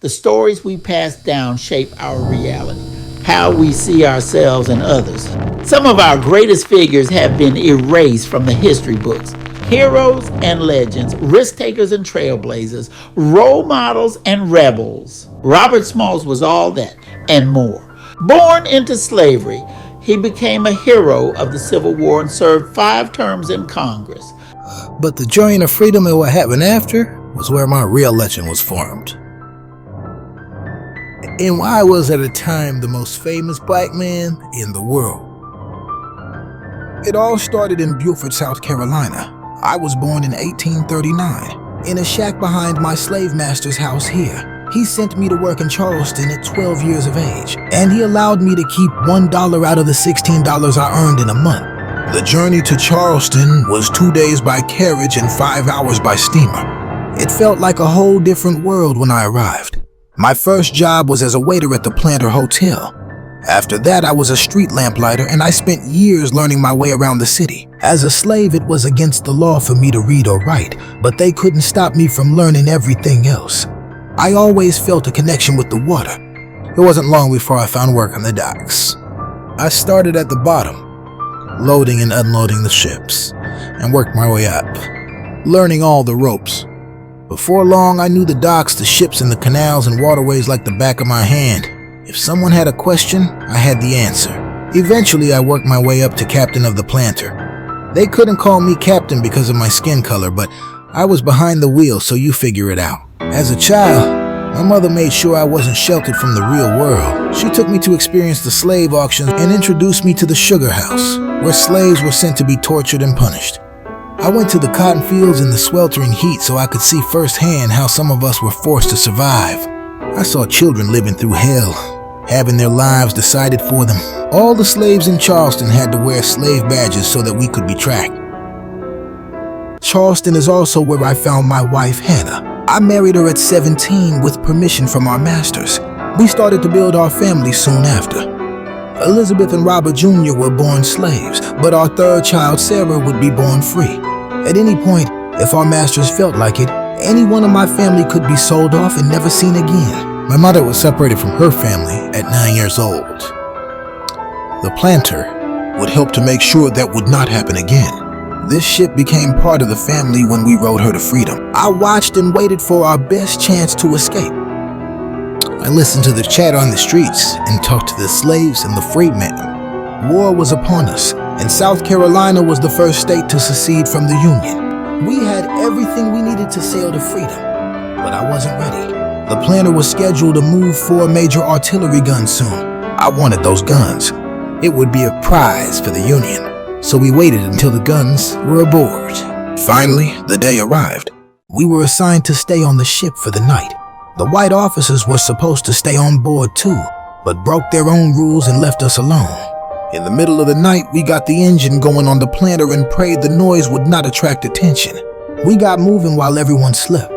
The stories we pass down shape our reality, how we see ourselves and others. Some of our greatest figures have been erased from the history books. Heroes and legends, risk takers and trailblazers, role models and rebels. Robert Smalls was all that and more. Born into slavery, he became a hero of the Civil War and served 5 terms in Congress. But the journey to freedom and what happened after was where my real legend was formed. And I was at a time the most famous black man in the world. It all started in Beaufort, South Carolina. I was born in 1839, in a shack behind my slave master's house here. He sent me to work in Charleston at 12 years of age, and he allowed me to keep $1 out of the $16 I earned in a month. The journey to Charleston was 2 days by carriage and 5 hours by steamer. It felt like a whole different world when I arrived. My first job was as a waiter at the Planter Hotel. After that, I was a street lamplighter, and I spent years learning my way around the city. As a slave, it was against the law for me to read or write, but they couldn't stop me from learning everything else. I always felt a connection with the water. It wasn't long before I found work on the docks. I started at the bottom, loading and unloading the ships, and worked my way up, learning all the ropes. Before long, I knew the docks, the ships, and the canals and waterways like the back of my hand. If someone had a question, I had the answer. Eventually, I worked my way up to captain of the Planter. They couldn't call me captain because of my skin color, but I was behind the wheel, so you figure it out. As a child, my mother made sure I wasn't sheltered from the real world. She took me to experience the slave auctions and introduced me to the sugar house, where slaves were sent to be tortured and punished. I went to the cotton fields in the sweltering heat so I could see firsthand how some of us were forced to survive. I saw children living through hell, having their lives decided for them. All the slaves in Charleston had to wear slave badges so that we could be tracked. Charleston is also where I found my wife, Hannah. I married her at 17 with permission from our masters. We started to build our family soon after. Elizabeth and Robert Jr. were born slaves, but our third child, Sarah, would be born free. At any point, if our masters felt like it, any one of my family could be sold off and never seen again. My mother was separated from her family at 9 years old. The Planter would help to make sure that would not happen again. This ship became part of the family when we rode her to freedom. I watched and waited for our best chance to escape. I listened to the chatter on the streets and talked to the slaves and the freedmen. War was upon us, and South Carolina was the first state to secede from the Union. We had everything we needed to sail to freedom, but I wasn't ready. The Planter was scheduled to move 4 major artillery guns soon. I wanted those guns. It would be a prize for the Union, so we waited until the guns were aboard. Finally, the day arrived. We were assigned to stay on the ship for the night. The white officers were supposed to stay on board too, but broke their own rules and left us alone. In the middle of the night, we got the engine going on the Planter and prayed the noise would not attract attention. We got moving while everyone slept.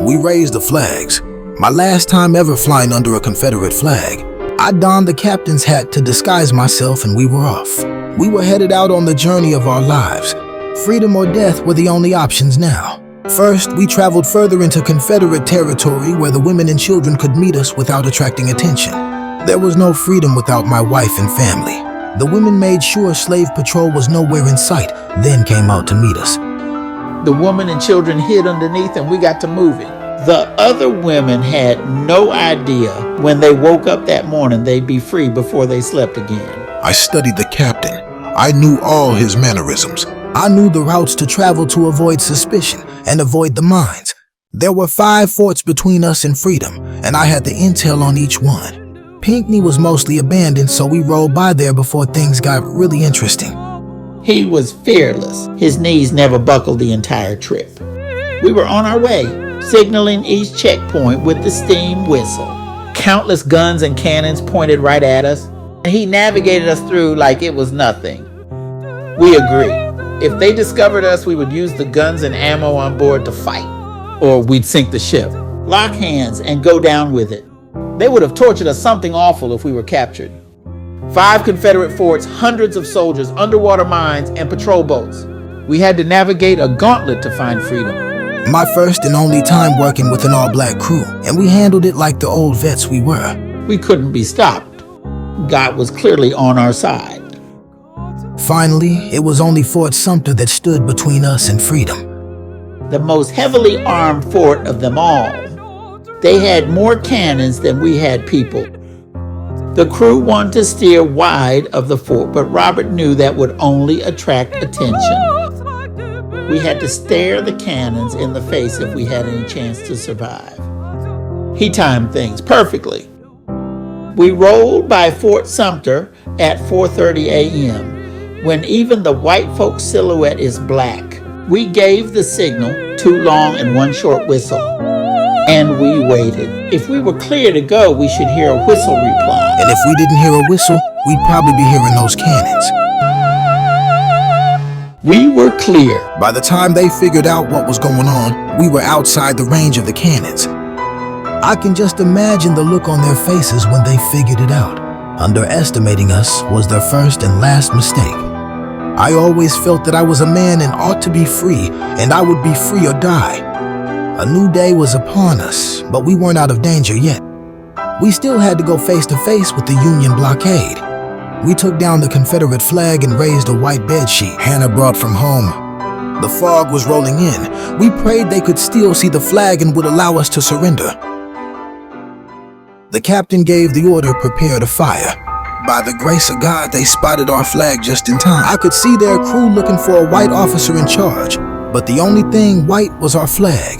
We raised the flags. My last time ever flying under a Confederate flag. I donned the captain's hat to disguise myself and we were off. We were headed out on the journey of our lives. Freedom or death were the only options now. First, we traveled further into Confederate territory where the women and children could meet us without attracting attention. There was no freedom without my wife and family. The women made sure slave patrol was nowhere in sight, then came out to meet us. The woman and children hid underneath and we got to moving. The other women had no idea when they woke up that morning they'd be free before they slept again. I studied the captain. I knew all his mannerisms. I knew the routes to travel to avoid suspicion and avoid the mines. There were 5 forts between us and freedom, and I had the intel on each one. Pinckney was mostly abandoned, so we rolled by there before things got really interesting. He was fearless. His knees never buckled the entire trip. We were on our way, signaling each checkpoint with the steam whistle. Countless guns and cannons pointed right at us, and he navigated us through like it was nothing. We agreed. If they discovered us, we would use the guns and ammo on board to fight, or we'd sink the ship, lock hands, and go down with it. They would have tortured us something awful if we were captured. 5 Confederate forts, hundreds of soldiers, underwater mines, and patrol boats. We had to navigate a gauntlet to find freedom. My first and only time working with an all-black crew, and we handled it like the old vets we were. We couldn't be stopped. God was clearly on our side. Finally, it was only Fort Sumter that stood between us and freedom. The most heavily armed fort of them all. They had more cannons than we had people. The crew wanted to steer wide of the fort, but Robert knew that would only attract attention. We had to stare the cannons in the face if we had any chance to survive. He timed things perfectly. We rolled by Fort Sumter at 4:30 a.m. when even the white folks' silhouette is black. We gave the signal, 2 long and 1 short whistle, and we waited. If we were clear to go, we should hear a whistle reply. And if we didn't hear a whistle, we'd probably be hearing those cannons. We were clear. By the time they figured out what was going on, we were outside the range of the cannons. I can just imagine the look on their faces when they figured it out. Underestimating us was their first and last mistake. I always felt that I was a man and ought to be free, and I would be free or die. A new day was upon us, but we weren't out of danger yet. We still had to go face to face with the Union blockade. We took down the Confederate flag and raised a white bedsheet Hannah brought from home. The fog was rolling in. We prayed they could still see the flag and would allow us to surrender. The captain gave the order, prepare to fire. By the grace of God, they spotted our flag just in time. I could see their crew looking for a white officer in charge, but the only thing white was our flag.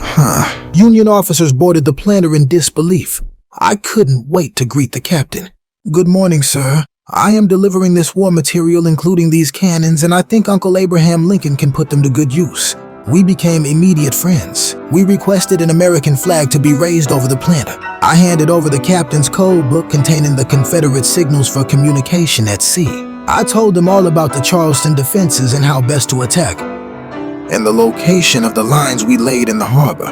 Union officers boarded the planter in disbelief. I couldn't wait to greet the captain. "Good morning, sir. I am delivering this war material, including these cannons, and I think Uncle Abraham Lincoln can put them to good use." We became immediate friends. We requested an American flag to be raised over the planter. I handed over the captain's code book containing the Confederate signals for communication at sea. I told them all about the Charleston defenses and how best to attack, and the location of the lines we laid in the harbor.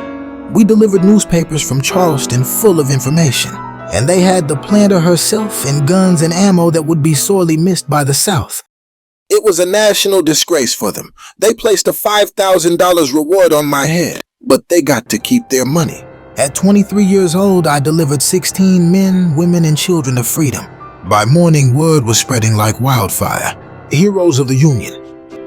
We delivered newspapers from Charleston full of information, and they had the planter herself and guns and ammo that would be sorely missed by the South. It was a national disgrace for them. They placed a $5,000 reward on my head, but they got to keep their money. At 23 years old, I delivered 16 men, women, and children to freedom. By morning, word was spreading like wildfire. Heroes of the Union.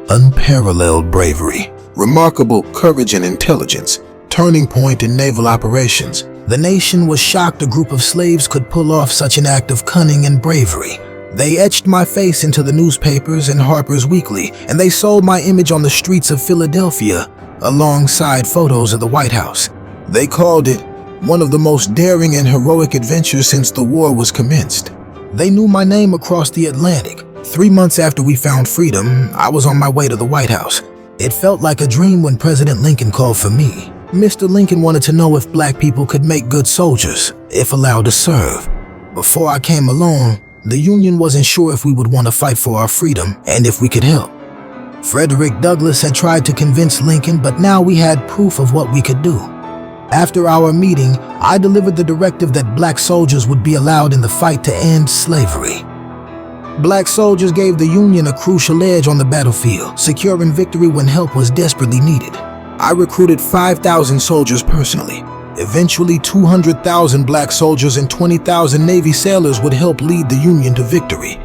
Unparalleled bravery, remarkable courage and intelligence, turning point in naval operations. The nation was shocked a group of slaves could pull off such an act of cunning and bravery. They etched my face into the newspapers and Harper's Weekly, and they sold my image on the streets of Philadelphia alongside photos of the White House. They called it one of the most daring and heroic adventures since the war was commenced. They knew my name across the Atlantic. 3 months after we found freedom, I was on my way to the White House. It felt like a dream when President Lincoln called for me. Mr. Lincoln wanted to know if black people could make good soldiers, if allowed to serve. Before I came along, the Union wasn't sure if we would want to fight for our freedom and if we could help. Frederick Douglass had tried to convince Lincoln, but now we had proof of what we could do. After our meeting, I delivered the directive that black soldiers would be allowed in the fight to end slavery. Black soldiers gave the Union a crucial edge on the battlefield, securing victory when help was desperately needed. I recruited 5,000 soldiers personally. Eventually, 200,000 black soldiers and 20,000 Navy sailors would help lead the Union to victory.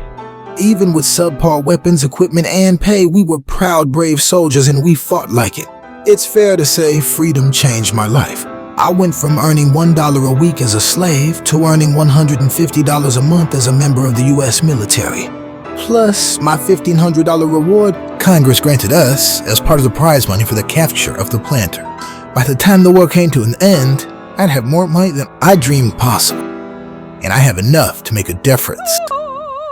Even with subpar weapons, equipment, and pay, we were proud, brave soldiers, and we fought like it. It's fair to say freedom changed my life. I went from earning $1 a week as a slave to earning $150 a month as a member of the U.S. military. Plus, my $1,500 reward Congress granted us as part of the prize money for the capture of the planter. By the time the war came to an end, I'd have more money than I dreamed possible. And I have enough to make a difference.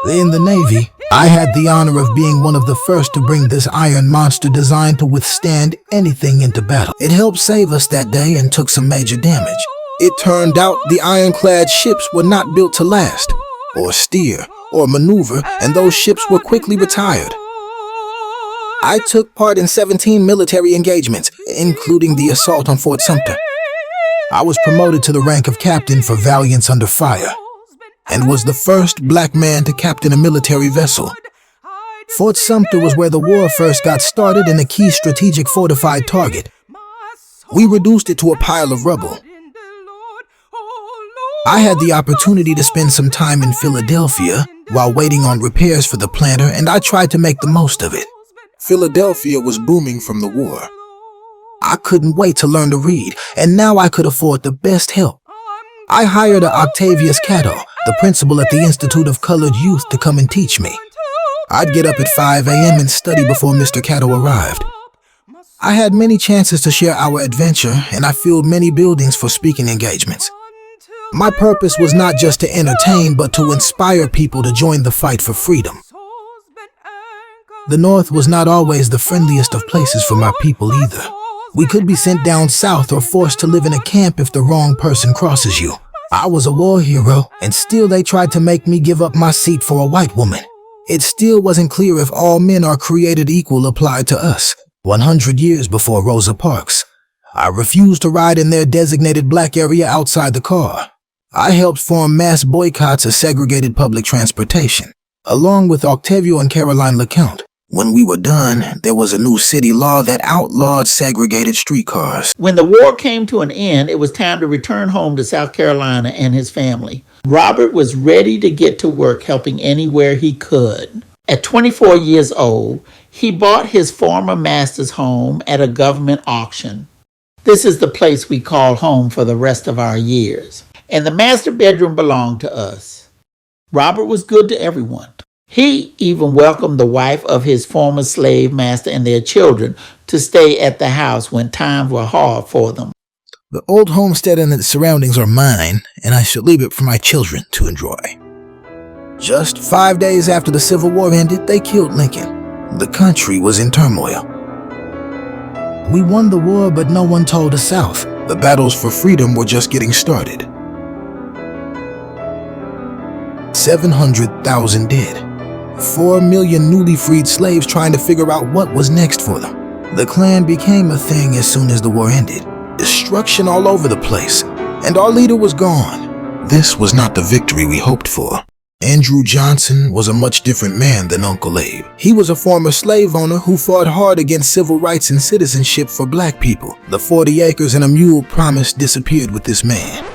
In the Navy, I had the honor of being one of the first to bring this iron monster designed to withstand anything into battle. It helped save us that day and took some major damage. It turned out the ironclad ships were not built to last, or steer, or maneuver, and those ships were quickly retired. I took part in 17 military engagements, including the assault on Fort Sumter. I was promoted to the rank of captain for valiance under fire, and was the first black man to captain a military vessel. Fort Sumter was where the war first got started and a key strategic fortified target. We reduced it to a pile of rubble. I had the opportunity to spend some time in Philadelphia while waiting on repairs for the planter, and I tried to make the most of it. Philadelphia was booming from the war. I couldn't wait to learn to read, and now I could afford the best help. I hired Octavius Catto, the principal at the Institute of Colored Youth, to come and teach me. I'd get up at 5 a.m. and study before Mr. Catto arrived. I had many chances to share our adventure, and I filled many buildings for speaking engagements. My purpose was not just to entertain, but to inspire people to join the fight for freedom. The North was not always the friendliest of places for my people either. We could be sent down south or forced to live in a camp if the wrong person crosses you. I was a war hero, and still they tried to make me give up my seat for a white woman. It still wasn't clear if all men are created equal applied to us. 100 years before Rosa Parks, I refused to ride in their designated black area outside the car. I helped form mass boycotts of segregated public transportation, along with Octavio and Caroline LeCount. When we were done, there was a new city law that outlawed segregated streetcars. When the war came to an end, it was time to return home to South Carolina and his family. Robert was ready to get to work helping anywhere he could. At 24 years old, he bought his former master's home at a government auction. This is the place we called home for the rest of our years. And the master bedroom belonged to us. Robert was good to everyone. He even welcomed the wife of his former slave master and their children to stay at the house when times were hard for them. The old homestead and its surroundings are mine, and I should leave it for my children to enjoy. Just 5 days after the Civil War ended, they killed Lincoln. The country was in turmoil. We won the war, but no one told the South. The battles for freedom were just getting started. 700,000 dead. 4 million newly freed slaves trying to figure out what was next for them. The Klan became a thing as soon as the war ended. Destruction all over the place, and our leader was gone. This was not the victory we hoped for. Andrew Johnson was a much different man than Uncle Abe. He was a former slave owner who fought hard against civil rights and citizenship for black people. The 40 acres and a mule promise disappeared with this man.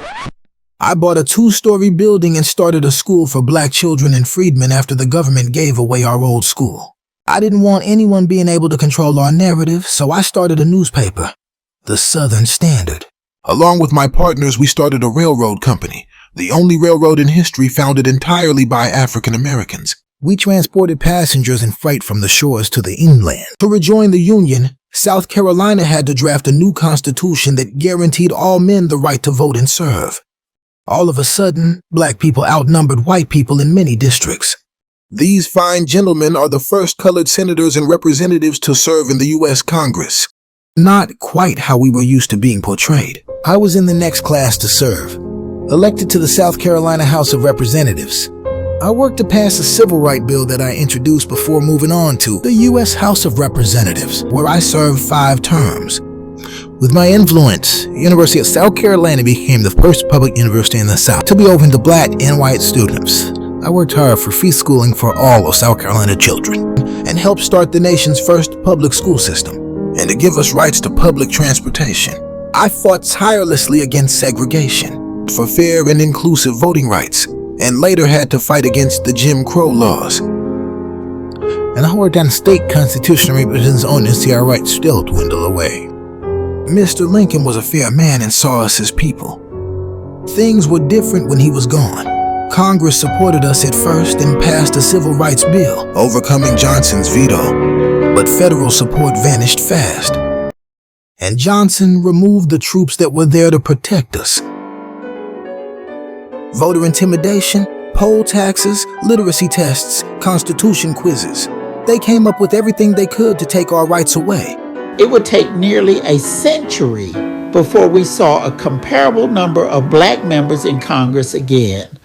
I bought a 2-story building and started a school for black children and freedmen after the government gave away our old school. I didn't want anyone being able to control our narrative, so I started a newspaper, the Southern Standard. Along with my partners, we started a railroad company, the only railroad in history founded entirely by African Americans. We transported passengers and freight from the shores to the inland. To rejoin the Union, South Carolina had to draft a new constitution that guaranteed all men the right to vote and serve. All of a sudden, black people outnumbered white people in many districts. These fine gentlemen are the first colored senators and representatives to serve in the U.S. Congress. Not quite how we were used to being portrayed. I was in the next class to serve, elected to the South Carolina House of Representatives. I worked to pass a civil rights bill that I introduced before moving on to the U.S. House of Representatives, where I served 5 terms. With my influence, University of South Carolina became the first public university in the South to be open to black and white students. I worked hard for free schooling for all of South Carolina children and helped start the nation's first public school system and to give us rights to public transportation. I fought tirelessly against segregation, for fair and inclusive voting rights, and later had to fight against the Jim Crow laws. And I worked on state constitutional revisions on to see our rights still dwindle away. Mr. Lincoln was a fair man and saw us as people. Things were different when he was gone. Congress supported us at first and passed a civil rights bill, overcoming Johnson's veto. But federal support vanished fast. And Johnson removed the troops that were there to protect us. Voter intimidation, poll taxes, literacy tests, constitution quizzes. They came up with everything they could to take our rights away. It would take nearly a century before we saw a comparable number of black members in Congress again.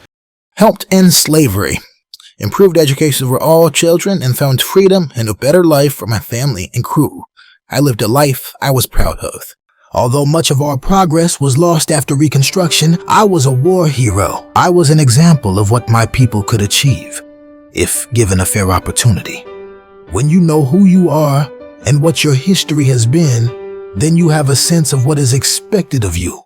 Helped end slavery, improved education for all children, and found freedom and a better life for my family and crew. I lived a life I was proud of. Although much of our progress was lost after Reconstruction, I was a war hero. I was an example of what my people could achieve, if given a fair opportunity. When you know who you are and what your history has been, Then you have a sense of what is expected of you.